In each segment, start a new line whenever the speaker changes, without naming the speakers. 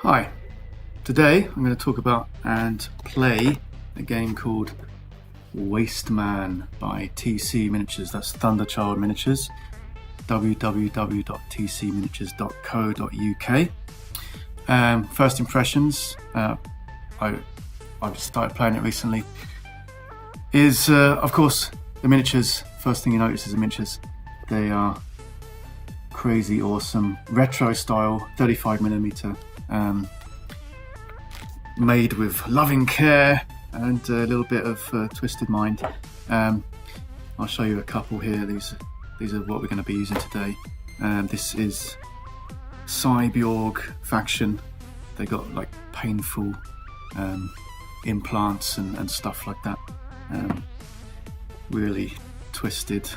Hi, today I'm going to talk about and play a game called Wasteman by TC Miniatures. That's ThunderChild Miniatures, www.tcminiatures.co.uk. First impressions, I've started playing it recently, is of course the miniatures. First thing you notice is the miniatures. They are crazy awesome, retro style, 35mm. Made with loving care and a little bit of twisted mind. I'll show you a couple here. These are what we're going to be using today. This is Cyborg faction. They got like painful implants and stuff like that. Really twisted.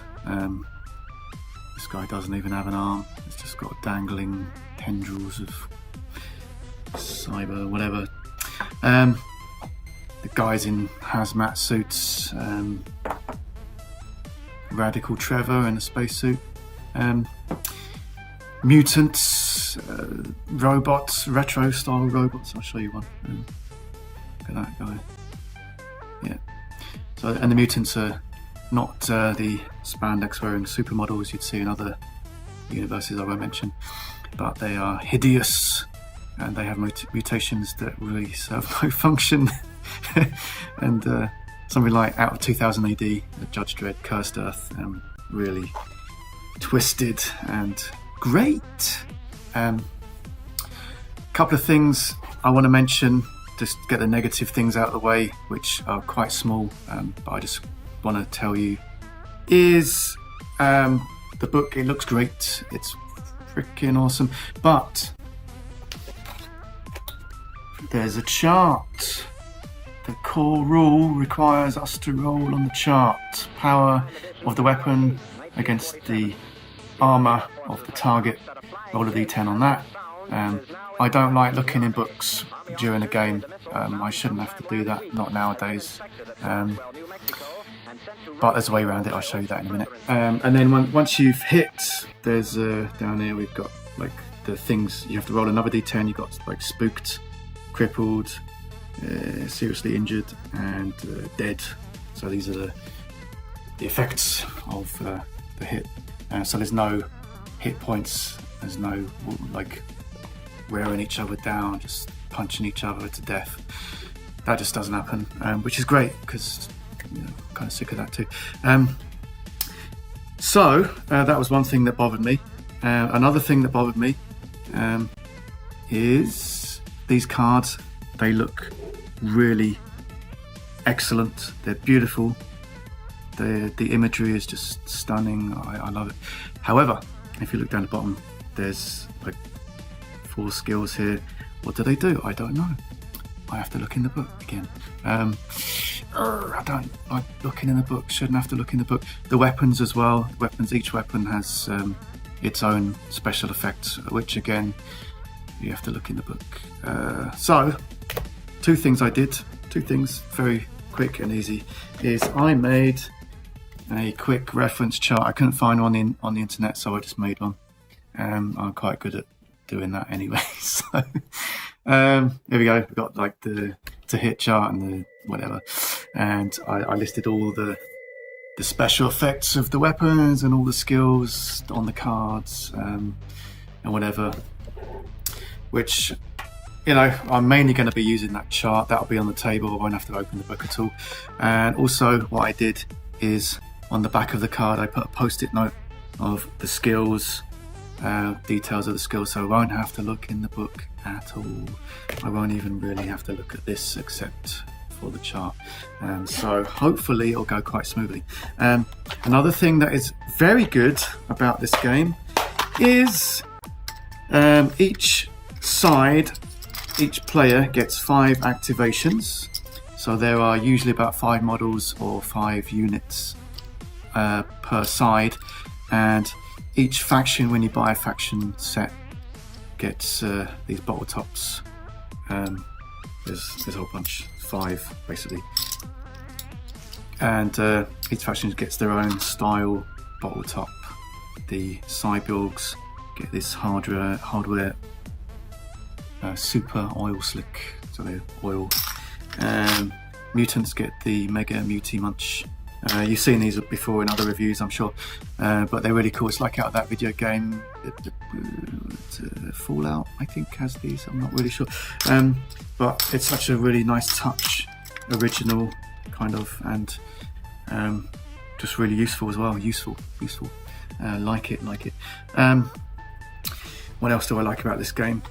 This guy doesn't even have an arm. It's just got dangling tendrils of cyber whatever. The guys in hazmat suits, Radical Trevor in a spacesuit, mutants, robots, retro style robots. I'll show you one. Look at that guy. Yeah. So, and the mutants are not the spandex wearing supermodels you'd see in other universes I won't mention, but they are hideous. And they have mutations that really serve no function. And something like out of 2000 AD, the Judge Dredd, Cursed Earth, really twisted and great. Couple of things I want to mention, just get the negative things out of the way, which are quite small, but I just want to tell you, is the book. It looks great, it's freaking awesome, but there's a chart. The core rule requires us to roll on the chart. Power of the weapon against the armour of the target. Roll a d10 on that. I don't like looking in books during a game. I shouldn't have to do that, not nowadays. But there's a way around it, I'll show you that in a minute. And then once you've hit, there's down here we've got like the things, you have to roll another d10. You've got like spooked, crippled, seriously injured, and dead. So these are the effects of the hit. So there's no hit points, there's no like wearing each other down, just punching each other to death. That just doesn't happen, which is great because I'm kind of sick of that too. So that was one thing that bothered me. Another thing that bothered me is these cards. They look really excellent. They're beautiful. The imagery is just stunning. I love it. However, if you look down the bottom, there's like 4 skills here. What do they do? I don't know. I have to look in the book again. I don't like looking in the book. Shouldn't have to look in the book. The weapons as well. Each weapon has its own special effects, which again, you have to look in the book. So, 2 things I did, 2 things, very quick and easy, is I made a quick reference chart. I couldn't find one on the internet, so I just made one. I'm quite good at doing that anyway. So, here we go. We've got like the hit chart and the whatever, and I listed all the special effects of the weapons and all the skills on the cards and whatever. Which, I'm mainly going to be using that chart. That'll be on the table. I won't have to open the book at all. And also what I did is on the back of the card, I put a post-it note of the skills, details of the skills. So I won't have to look in the book at all. I won't even really have to look at this except for the chart. So hopefully it'll go quite smoothly. Another thing that is very good about this game is each player gets 5 activations. So there are usually about 5 models or 5 units per side, and each faction, when you buy a faction set, gets these bottle tops. There's a whole bunch, 5 basically, and each faction gets their own style bottle top. The cyborgs get this hardware super oil slick, so they're oil. Mutants get the Mega Muty Munch. You've seen these before in other reviews, I'm sure, but they're really cool. It's like out of that video game, Fallout, I think, has these. I'm not really sure, but it's such a really nice touch, original kind of, and just really useful as well. Useful. Like it. What else do I like about this game?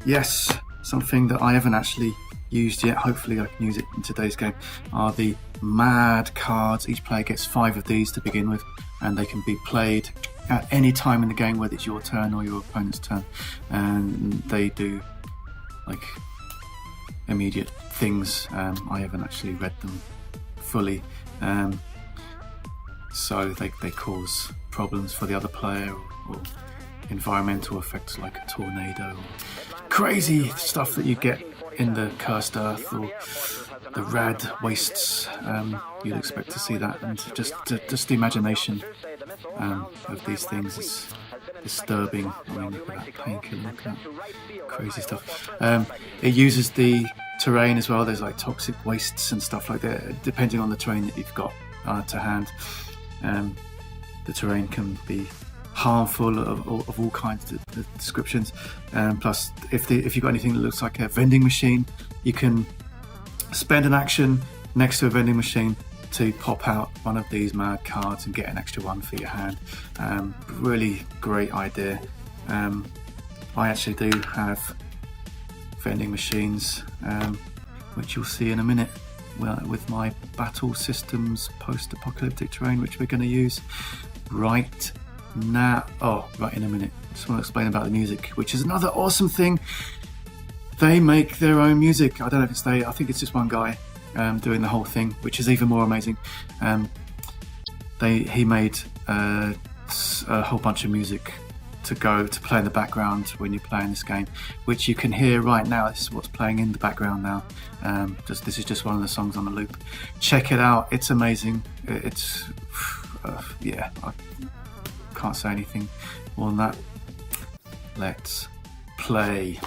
Yes, something that I haven't actually used yet, hopefully I can use it in today's game, are the mad cards. Each player gets 5 of these to begin with, and they can be played at any time in the game, whether it's your turn or your opponent's turn, and they do like immediate things. I haven't actually read them fully, so they cause problems for the other player, or environmental effects like a tornado, or crazy stuff that you get in the Cursed Earth or the Rad Wastes. You'd expect to see that, and just the imagination of these things is disturbing. I mean, look at that painkiller, look at that crazy stuff. It uses the terrain as well. There's like toxic wastes and stuff like that, depending on the terrain that you've got to hand. The terrain can be harmful of all kinds of descriptions. Plus, if you've got anything that looks like a vending machine, you can spend an action next to a vending machine to pop out one of these mad cards and get an extra one for your hand. Really great idea. I actually do have vending machines, which you'll see in a minute, with my battle systems post-apocalyptic terrain, which we're going to use right now. Right in a minute. Just want to explain about the music, which is another awesome thing. They make their own music. I don't know if it's I think it's just one guy doing the whole thing, which is even more amazing. He made a whole bunch of music to play in the background when you're playing this game, which you can hear right now. This is what's playing in the background now. This is just one of the songs on the loop. Check it out. It's amazing. It's yeah, I can't say anything more than that. Let's play.